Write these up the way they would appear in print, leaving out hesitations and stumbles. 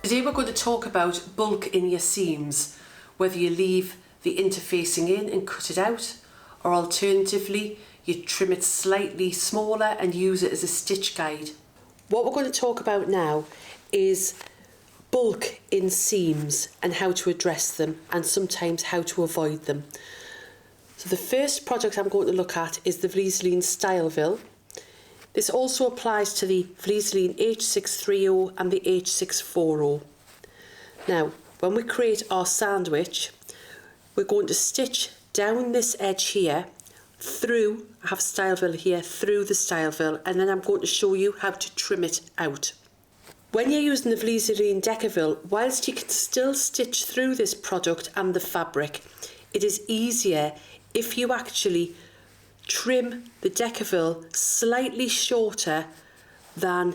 Today we're going to talk about bulk in your seams, whether you leave the interfacing in and cut it out, or alternatively you trim it slightly smaller and use it as a stitch guide. What we're going to talk about now is bulk in seams and how to address them, and sometimes how to avoid them. So the first project I'm going to look at is the Vlieseline Styleville. This also applies to the Vlieseline H630 and the H640. Now, when we create our sandwich, we're going to stitch down this edge here, through, I have Styleville here, through the Styleville, and then I'm going to show you how to trim it out. When you're using the Vlieseline Deckerville, whilst you can still stitch through this product and the fabric, it is easier if you actually trim the Deckerville slightly shorter than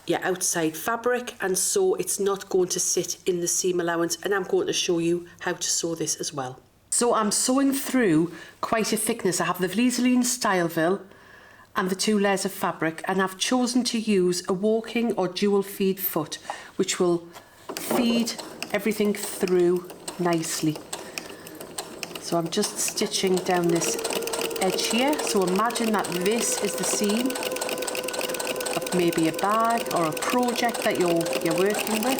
your outside fabric, and so it's not going to sit in the seam allowance, and I'm going to show you how to sew this as well. So I'm sewing through quite a thickness. I have the Vlieseline Styleville and the 2 layers of fabric, and I've chosen to use a walking or dual feed foot, which will feed everything through nicely. So I'm just stitching down this edge here. So imagine that this is the seam of maybe a bag or a project that you're working with.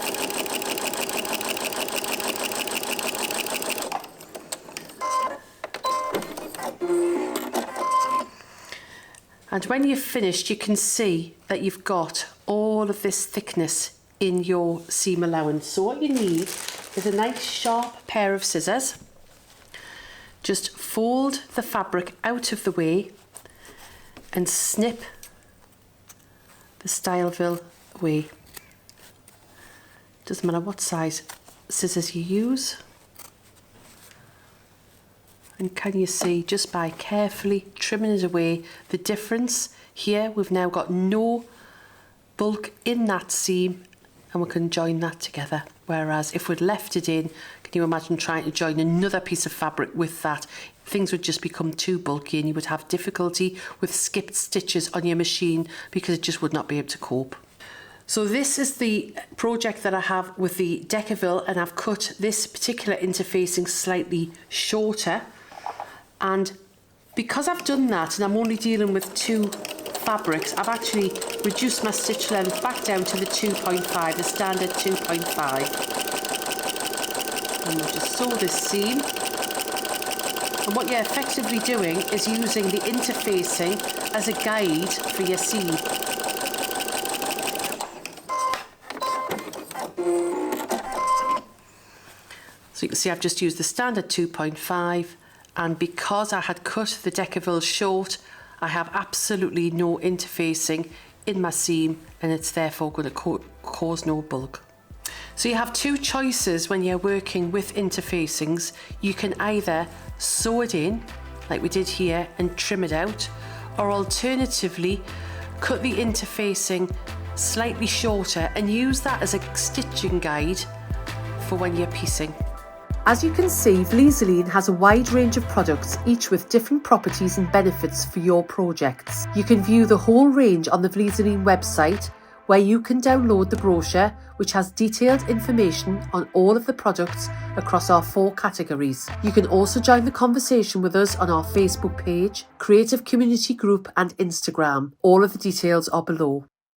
And when you've finished, you can see that you've got all of this thickness in your seam allowance. So what you need is a nice sharp pair of scissors. Just fold the fabric out of the way and snip the Styleville away. Doesn't matter what size scissors you use. And can you see, just by carefully trimming it away, the difference here? We've now got no bulk in that seam, and we can join that together. Whereas if we'd left it in, can you imagine trying to join another piece of fabric with that? Things would just become too bulky and you would have difficulty with skipped stitches on your machine because it just would not be able to cope. So this is the project that I have with the Deckerville, and I've cut this particular interfacing slightly shorter. And because I've done that and I'm only dealing with 2 fabrics, I've actually reduced my stitch length back down to the 2.5, the standard 2.5. And we'll just sew this seam. And what you're effectively doing is using the interfacing as a guide for your seam. So you can see I've just used the standard 2.5, and because I had cut the Deckerville short, I have absolutely no interfacing in my seam, and it's therefore going to cause no bulk. So you have 2 choices when you're working with interfacings. You can either sew it in, like we did here, and trim it out, or alternatively cut the interfacing slightly shorter and use that as a stitching guide for when you're piecing. As you can see, Vlieseline has a wide range of products, each with different properties and benefits for your projects. You can view the whole range on the Vlieseline website, where you can download the brochure, which has detailed information on all of the products across our 4 categories. You can also join the conversation with us on our Facebook page, Creative Community Group and Instagram. All of the details are below.